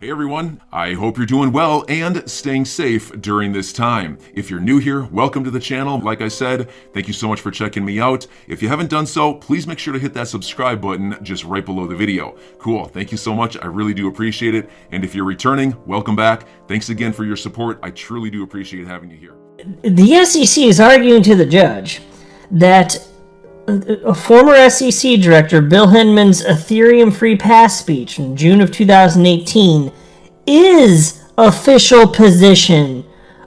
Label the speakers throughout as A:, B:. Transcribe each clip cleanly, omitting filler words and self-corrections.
A: Hey everyone, I hope you're doing well and staying safe during this time. If you're new here, welcome to the channel. Like I said, thank you so much for checking me out. If you haven't done so, please make sure to hit that subscribe button just right below the video. Cool, thank you so much. I really do appreciate it. And if you're returning, welcome back. Thanks again for your support. I truly do appreciate having you here.
B: The SEC is arguing to the judge that a former SEC director, Bill Hinman's Ethereum free pass speech in June of 2018 is official position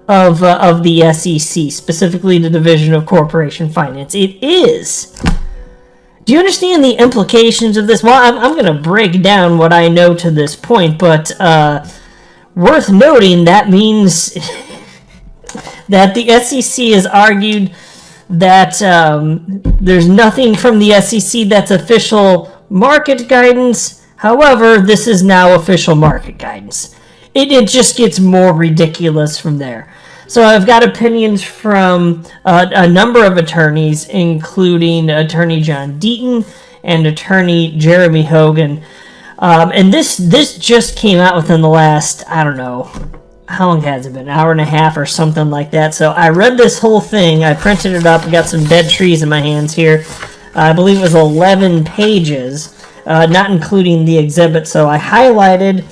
B: of the SEC, specifically the Division of Corporation Finance. It is. Do you understand the implications of this? Well, I'm going to break down what I know to this point, but worth noting, that means that the SEC has argued that there's nothing from the SEC that's official market guidance. However, this is now official market guidance. It just gets more ridiculous from there. So I've got opinions from a number of attorneys, including Attorney John Deaton and Attorney Jeremy Hogan. And this just came out within the last, I don't know, how long has it been? An hour and a half or something like that. So I read this whole thing. I printed it up. I got some dead trees in my hands here. I believe it was 11 pages, not including the exhibit. So I highlighted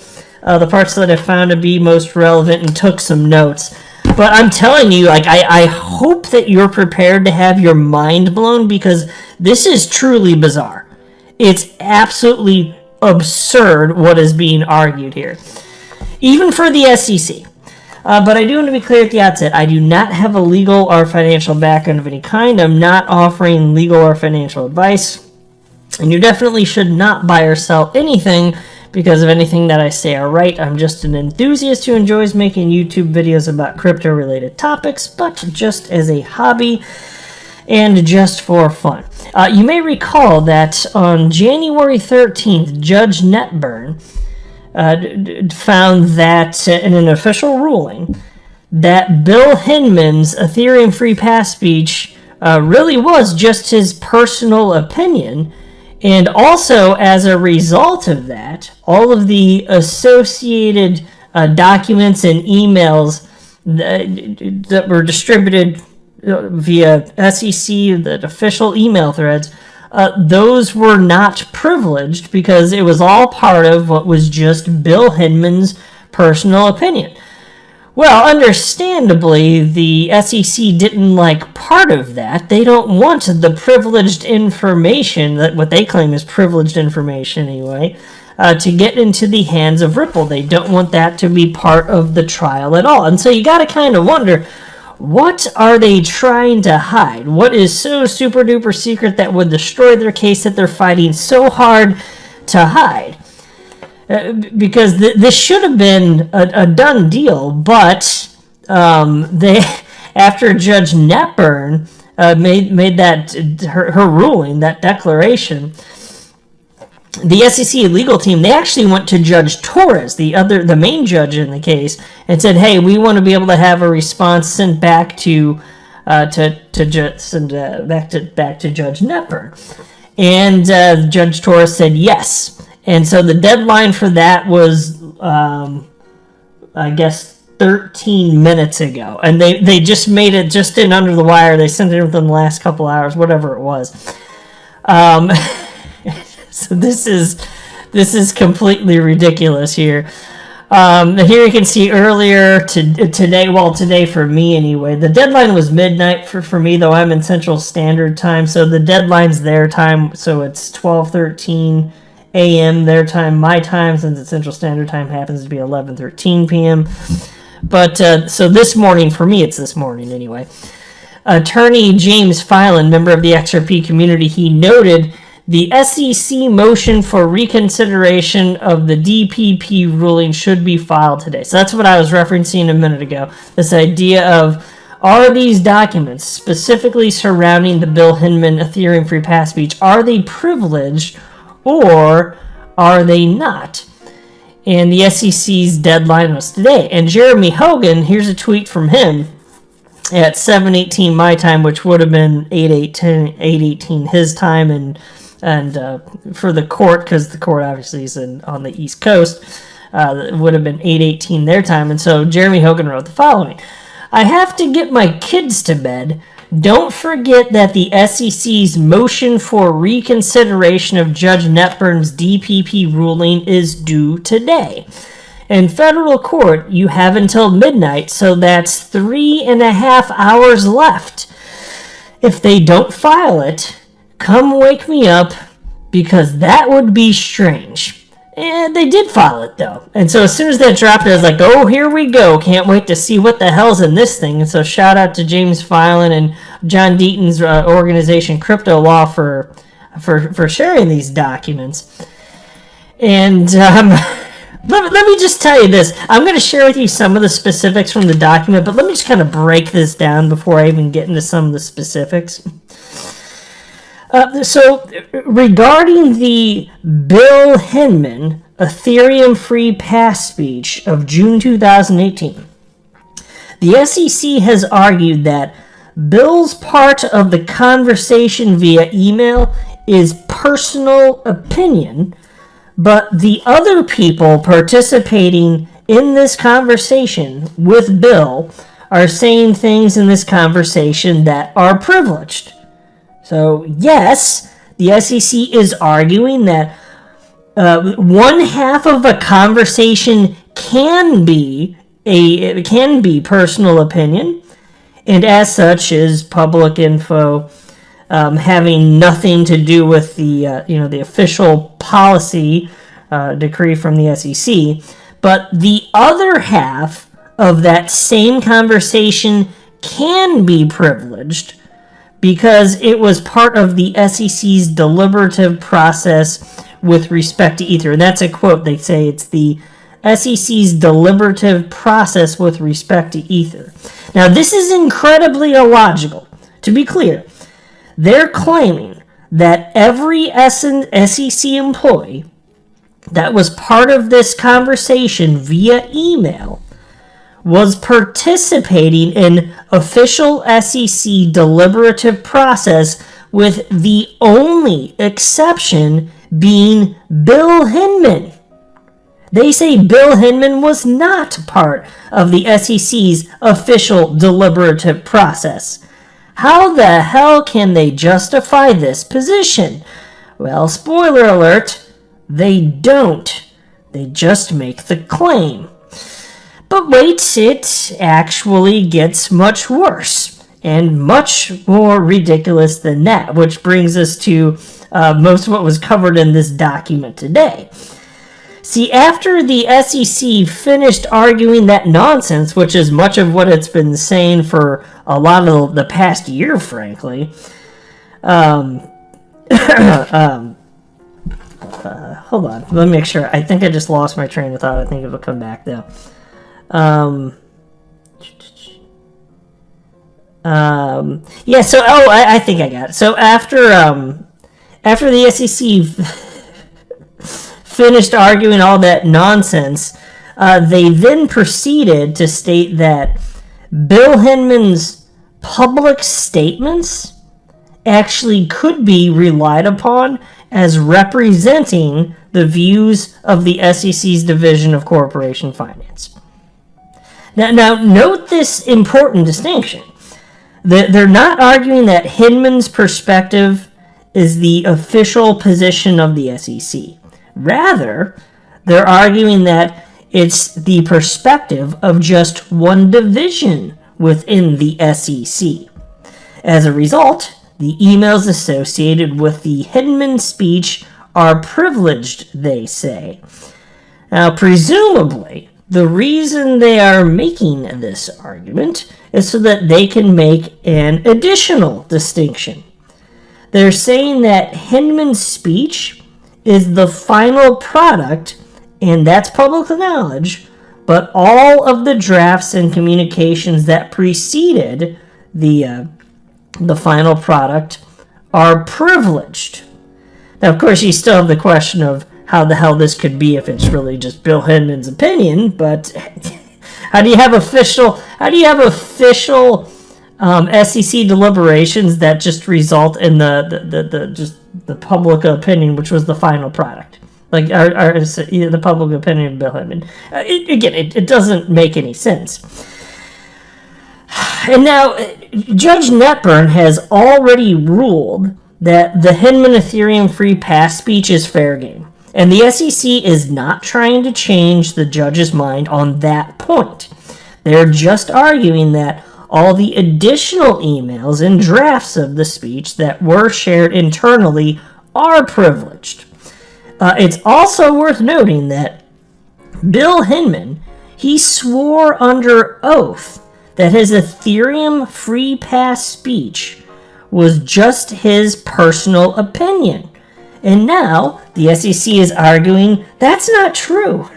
B: the parts that I found to be most relevant and took some notes. But I'm telling you, like, I hope that you're prepared to have your mind blown, because this is truly bizarre. It's absolutely absurd what is being argued here, even for the SEC. But I do want to be clear at the outset, I do not have a legal or financial background of any kind. I'm not offering legal or financial advice. And you definitely should not buy or sell anything because of anything that I say or write. I'm just an enthusiast who enjoys making YouTube videos about crypto-related topics, but just as a hobby and just for fun. You may recall that on January 13th, Judge Netburn found that in an official ruling that Bill Hinman's Ethereum free pass speech really was just his personal opinion, and also as a result of that, all of the associated documents and emails that were distributed via SEC, the official email threads, those were not privileged because it was all part of what was just Bill Hinman's personal opinion. Well, understandably, the SEC didn't like part of that. They don't want the privileged information, that what they claim is privileged information anyway, to get into the hands of Ripple. They don't want that to be part of the trial at all. And so you got to kind of wonder, what are they trying to hide? What is so super duper secret that would destroy their case that they're fighting so hard to hide? Because this should have been a done deal, but they, after Judge Netburn made that her ruling, that declaration, the SEC legal team, they actually went to Judge Torres, the main judge in the case, and said, "Hey, we want to be able to have a response sent back to back to Judge Netburn." And Judge Torres said yes. And so the deadline for that was, I guess, 13 minutes ago. And they just made it just in under the wire. They sent it within the last couple hours, whatever it was. So this is completely ridiculous here. Here you can see earlier today for me anyway, the deadline was midnight for me, though I'm in Central Standard Time, so the deadline's their time, so it's 12:13 a.m. their time. My time, since it's Central Standard Time, happens to be 11:13 p.m. But so this morning, for me, it's this morning anyway. Attorney James Filan, member of the XRP community, he noted the SEC motion for reconsideration of the DPP ruling should be filed today. So that's what I was referencing a minute ago. This idea of, are these documents specifically surrounding the Bill Hinman Ethereum free pass speech, are they privileged or are they not? And the SEC's deadline was today. And Jeremy Hogan, here's a tweet from him at 7:18 my time, which would have been 8:18 his time, and for the court, because the court obviously is on the East Coast, It would have been 8:18 their time. And so Jeremy Hogan wrote the following. I have to get my kids to bed. Don't forget that the SEC's motion for reconsideration of Judge Netburn's DPP ruling is due today. In federal court, you have until midnight, so that's 3.5 hours left. If they don't file it, come wake me up, because that would be strange. And they did file it, though. And so as soon as that dropped, I was like, oh, here we go. Can't wait to see what the hell's in this thing. And so shout out to James Filan and John Deaton's organization, Crypto Law, for sharing these documents. And let me just tell you this. I'm going to share with you some of the specifics from the document, but let me just kind of break this down before I even get into some of the specifics. So, regarding the Bill Hinman Ethereum Free Pass speech of June 2018, the SEC has argued that Bill's part of the conversation via email is personal opinion, but the other people participating in this conversation with Bill are saying things in this conversation that are privileged. So, yes, the SEC is arguing that one half of a conversation can be personal opinion, and as such is public info, having nothing to do with the official policy decree from the SEC. But the other half of that same conversation can be privileged, because it was part of the SEC's deliberative process with respect to Ether. And that's a quote. They say it's the SEC's deliberative process with respect to Ether. Now, this is incredibly illogical. To be clear, they're claiming that every SEC employee that was part of this conversation via email was participating in official SEC deliberative process, with the only exception being Bill Hinman. They say Bill Hinman was not part of the SEC's official deliberative process. How the hell can they justify this position? Well, spoiler alert, they don't. They just make the claim. But wait, it actually gets much worse, and much more ridiculous than that, which brings us to most of what was covered in this document today. See, after the SEC finished arguing that nonsense, which is much of what it's been saying for a lot of the past year, frankly, hold on, let me make sure. I think I just lost my train of thought. I think it'll come back, though. I think I got it. So after the SEC finished arguing all that nonsense, they then proceeded to state that Bill Hinman's public statements actually could be relied upon as representing the views of the SEC's Division of Corporation Finance. Now, note this important distinction. They're not arguing that Hinman's perspective is the official position of the SEC. Rather, they're arguing that it's the perspective of just one division within the SEC. As a result, the emails associated with the Hinman speech are privileged, they say. Now, presumably, the reason they are making this argument is so that they can make an additional distinction. They're saying that Hinman's speech is the final product, and that's public knowledge, but all of the drafts and communications that preceded the final product are privileged. Now, of course, you still have the question of how the hell this could be if it's really just Bill Hinman's opinion, but how do you have official SEC deliberations that just result in the public opinion, which was the final product? Like the public opinion of Bill Hinman. It doesn't make any sense. And now, Judge Netburn has already ruled that the Hinman Ethereum free pass speech is fair game. And the SEC is not trying to change the judge's mind on that point. They're just arguing that all the additional emails and drafts of the speech that were shared internally are privileged. It's also worth noting that Bill Hinman, he swore under oath that his Ethereum free pass speech was just his personal opinion. And now the SEC is arguing that's not true.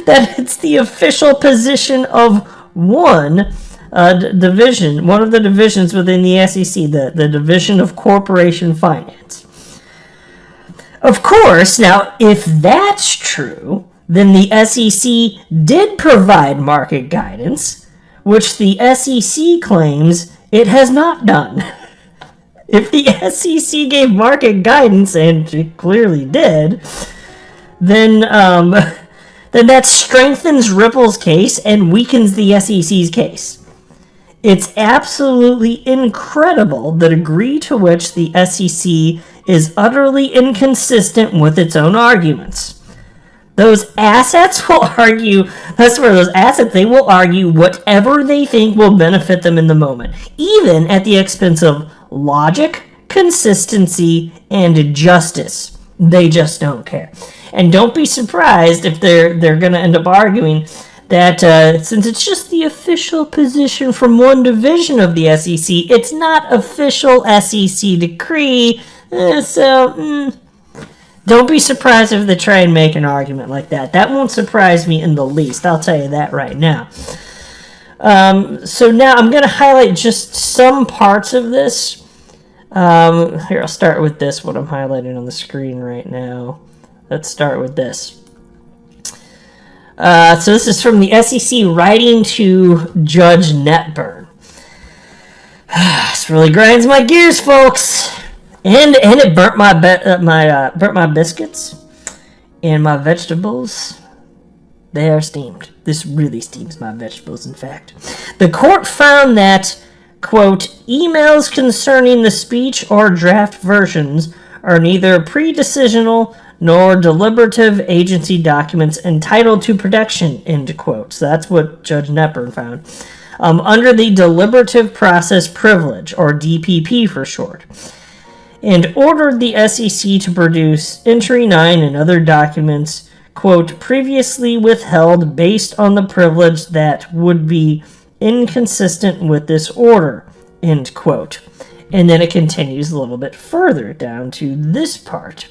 B: That it's the official position of one division, one of the divisions within the SEC, the Division of Corporation Finance. Of course, now, if that's true, then the SEC did provide market guidance, which the SEC claims it has not done. If the SEC gave market guidance, and it clearly did, then that strengthens Ripple's case and weakens the SEC's case. It's absolutely incredible the degree to which the SEC is utterly inconsistent with its own arguments. Those assets will argue, that's where those assets, they will argue whatever they think will benefit them in the moment, even at the expense of logic, consistency, and justice. They just don't care. And don't be surprised if they're going to end up arguing that since it's just the official position from one division of the SEC, it's not official SEC decree. Don't be surprised if they try and make an argument like that. That won't surprise me in the least. I'll tell you that right now. So now I'm going to highlight just some parts of this. Here, I'll start with this, what I'm highlighting on the screen right now. Let's start with this. So this is from the SEC writing to Judge Netburn. This really grinds my gears, folks. And it burnt my biscuits and my vegetables. They are steamed. This really steams my vegetables, in fact. The court found that, quote, emails concerning the speech or draft versions are neither pre-decisional nor deliberative agency documents entitled to protection, end quote. So that's what Judge Netburn found. Under the deliberative process privilege, or DPP for short, and ordered the SEC to produce Entry 9 and other documents, quote, previously withheld based on the privilege that would be inconsistent with this order, end quote. And then it continues a little bit further down to this part.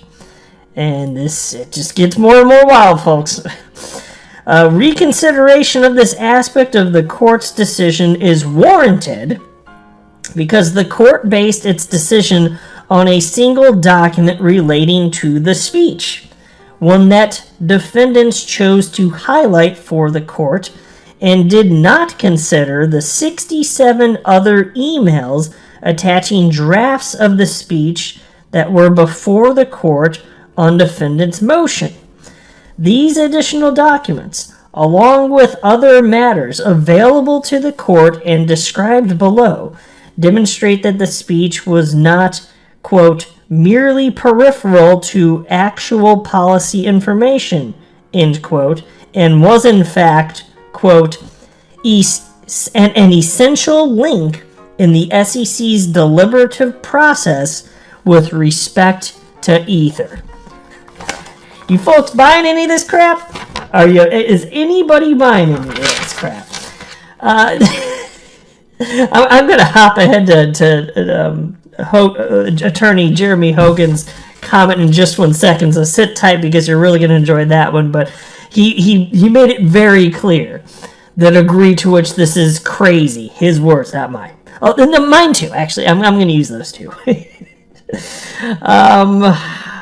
B: And it just gets more and more wild, folks. Reconsideration of this aspect of the court's decision is warranted because the court based its decision on a single document relating to the speech, one that defendants chose to highlight for the court, and did not consider the 67 other emails attaching drafts of the speech that were before the court on defendant's motion. These additional documents, along with other matters available to the court and described below, demonstrate that the speech was not, quote, merely peripheral to actual policy information, end quote, and was in fact, quote, an essential link in the SEC's deliberative process with respect to Ether. You folks buying any of this crap? Is anybody buying any of this crap? I'm going to hop ahead to Attorney Jeremy Hogan's comment in just 1 second, so sit tight because you're really going to enjoy that one. But he made it very clear the degree to which this is crazy. His words, not mine. Oh, and mine too, actually. I'm going to use those two.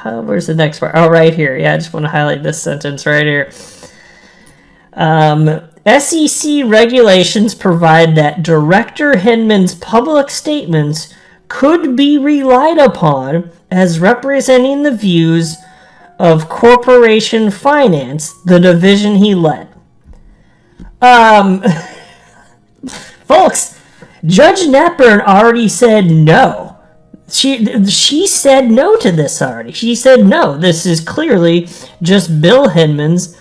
B: Where's the next part? Oh, right here. Yeah, I just want to highlight this sentence right here. SEC regulations provide that Director Hinman's public statements could be relied upon as representing the views of corporation finance, the division he led. Folks, Judge Netburn already said no. She said no to this already. She said no. This is clearly just Bill Hinman's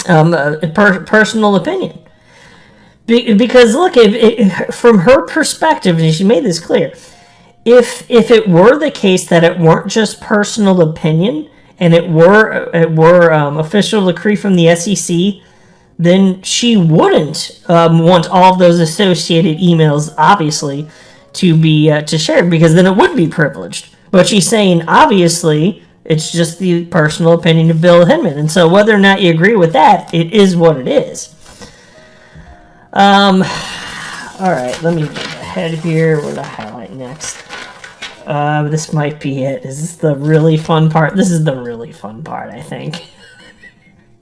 B: personal opinion. Because look, from her perspective, and she made this clear, if it were the case that it weren't just personal opinion and it were official decree from the SEC, then she wouldn't want all of those associated emails, obviously, to be to share, because then it would be privileged. But she's saying, obviously, it's just the personal opinion of Bill Hinman, and so whether or not you agree with that, it is what it is. All right, let me get ahead here. What do I highlight next? This might be it. Is this the really fun part? This is the really fun part, I think.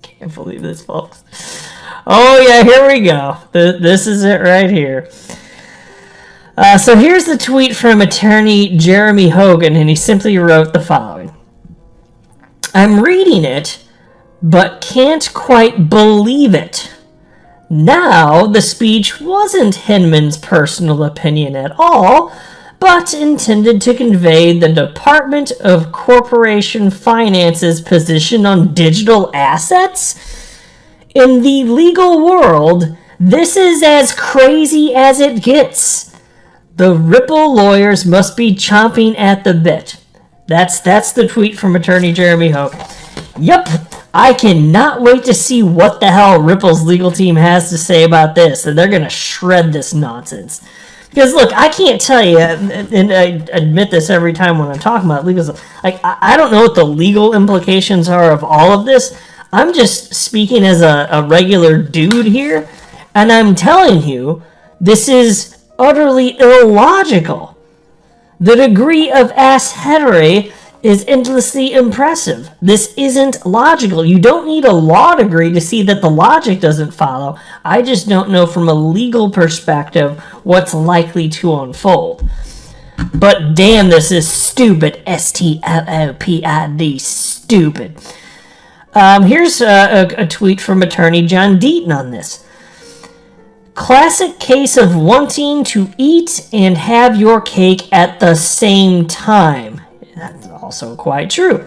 B: Can't believe this, folks. Oh, yeah, here we go. This is it right here. So here's the tweet from attorney Jeremy Hogan, and he simply wrote the following. I'm reading it, but can't quite believe it. Now, the speech wasn't Hinman's personal opinion at all, but intended to convey the Department of Corporation Finance's position on digital assets? In the legal world, this is as crazy as it gets. The Ripple lawyers must be chomping at the bit. That's the tweet from attorney Jeremy Hogan. Yep, I cannot wait to see what the hell Ripple's legal team has to say about this, and they're going to shred this nonsense. Because, look, I can't tell you, and I admit this every time when I'm talking about legal stuff, like, I don't know what the legal implications are of all of this. I'm just speaking as a regular dude here, and I'm telling you, this is utterly illogical. The degree of assheadery is endlessly impressive. This isn't logical. You don't need a law degree to see that the logic doesn't follow. I just don't know from a legal perspective what's likely to unfold. But damn, this is stupid. STOOPID. Stupid. Here's a tweet from attorney John Deaton on this. Classic case of wanting to eat and have your cake at the same time. That's also quite true.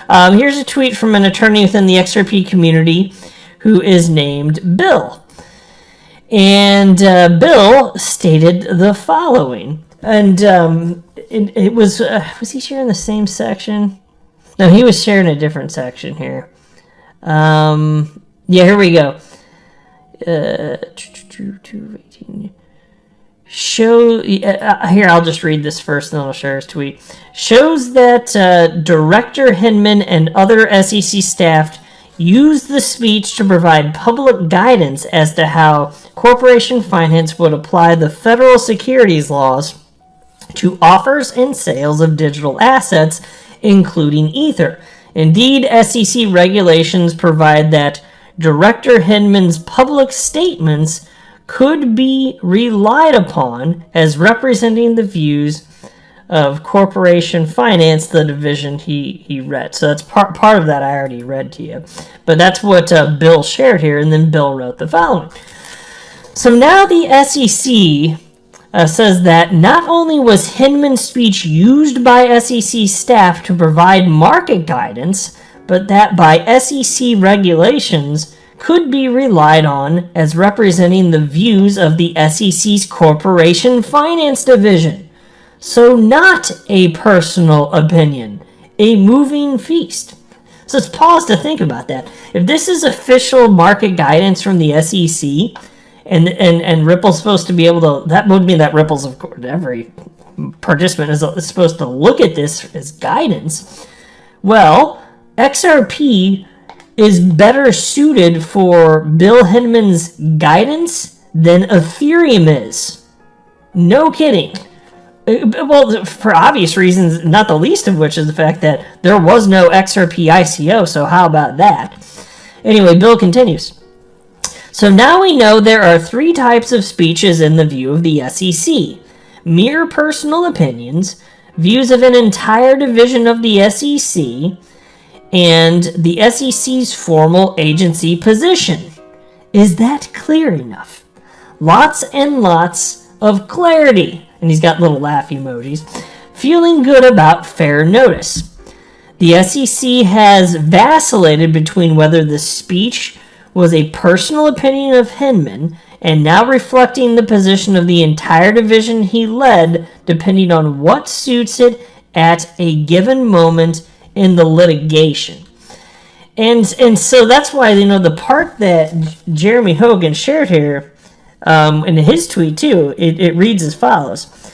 B: Here's a tweet from an attorney within the XRP community who is named Bill. And Bill stated the following. And it was he sharing the same section? No, he was sharing a different section here. Yeah, here we go. Here, I'll just read this first, and then I'll share his tweet. Shows that Director Hinman and other SEC staff used the speech to provide public guidance as to how corporation finance would apply the federal securities laws to offers and sales of digital assets, including Ether. Indeed, SEC regulations provide that Director Hinman's public statements could be relied upon as representing the views of corporation finance, the division he read. So that's part of that I already read to you. But that's what Bill shared here, and then Bill wrote the following. So now the SEC says that not only was Hinman's speech used by SEC staff to provide market guidance, but that by SEC regulations could be relied on as representing the views of the SEC's Corporation Finance Division. So not a personal opinion, a moving feast. So let's pause to think about that. If this is official market guidance from the SEC, and Ripple's supposed to be able to, that would mean that Ripple's, of course, every participant is supposed to look at this as guidance. Well, XRP is better suited for Bill Hinman's guidance than Ethereum is. No kidding. Well, for obvious reasons, not the least of which is the fact that there was no XRP ICO, so how about that? Anyway, Bill continues. So now we know there are three types of speeches in the view of the SEC. Mere personal opinions, views of an entire division of the SEC, and the SEC's formal agency position. Is that clear enough? Lots and lots of clarity. And he's got little laugh emojis. Feeling good about fair notice. The SEC has vacillated between whether the speech was a personal opinion of Hinman and now reflecting the position of the entire division he led, depending on what suits it at a given moment in the litigation. And so that's why, the part that Jeremy Hogan shared here in his tweet too, it reads as follows.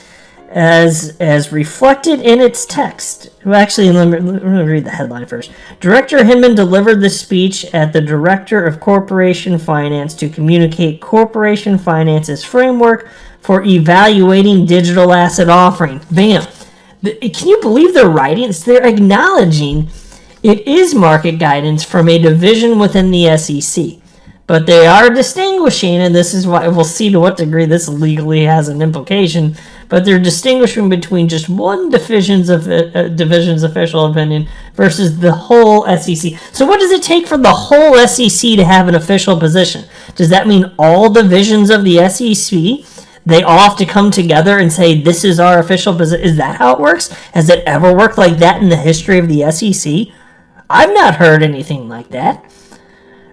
B: As reflected in its text. Well, actually, let me read the headline first. Director Hinman delivered the speech at the Director of Corporation Finance to communicate Corporation Finance's framework for evaluating digital asset offering. Bam. Can you believe their writings? They're acknowledging it is market guidance from a division within the SEC. But they are distinguishing, and this is why we'll see to what degree this legally has an implication, but they're distinguishing between just one division's official opinion versus the whole SEC. So what does it take for the whole SEC to have an official position? Does that mean all divisions of the SEC, they all have to come together and say, this is our official position? Is that how it works? Has it ever worked like that in the history of the SEC? I've not heard anything like that.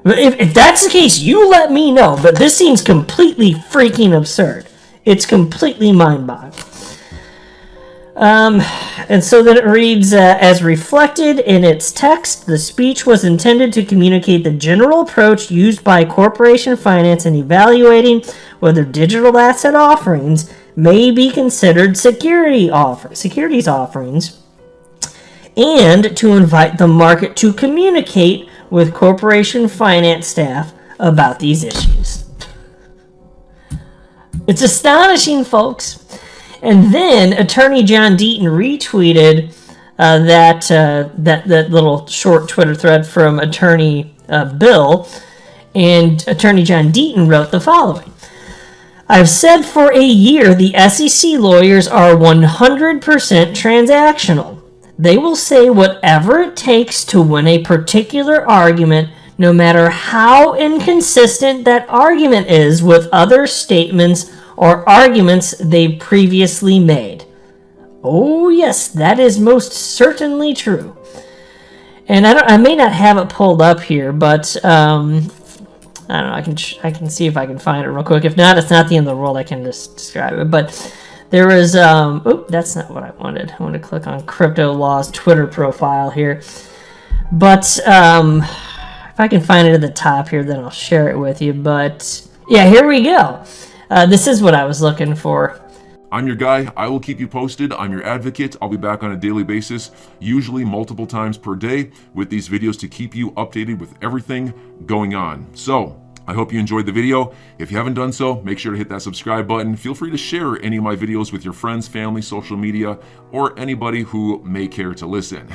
B: If that's the case, you let me know. But this seems completely freaking absurd. It's completely mind-boggling. And so then it reads, as reflected in its text, the speech was intended to communicate the general approach used by corporation finance in evaluating whether digital asset offerings may be considered securities offerings, and to invite the market to communicate with corporation finance staff about these issues. It's astonishing, folks. And then Attorney John Deaton retweeted that little short Twitter thread from Attorney Bill, and Attorney John Deaton wrote the following. I've said for a year the SEC lawyers are 100% transactional. They will say whatever it takes to win a particular argument, no matter how inconsistent that argument is with other statements or arguments they've previously made. Oh yes, that is most certainly true. And I may not have it pulled up here, but I don't know. I can see if I can find it real quick. If not, it's not the end of the world. I can just describe it. But there is, that's not what I wanted. I want to click on Crypto Law's Twitter profile here. But if I can find it at the top here, then I'll share it with you. But yeah, here we go. This is what I was looking for.
A: I'm your guy. I will keep you posted. I'm your advocate. I'll be back on a daily basis, usually multiple times per day, with these videos to keep you updated with everything going on. So I hope you enjoyed the video. If you haven't done so, make sure to hit that subscribe button. Feel free to share any of my videos with your friends, family, social media, or anybody who may care to listen.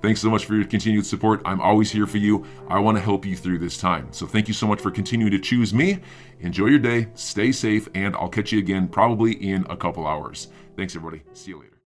A: Thanks so much for your continued support. I'm always here for you. I want to help you through this time. So thank you so much for continuing to choose me. Enjoy your day, stay safe, and I'll catch you again probably in a couple hours. Thanks, everybody. See you later.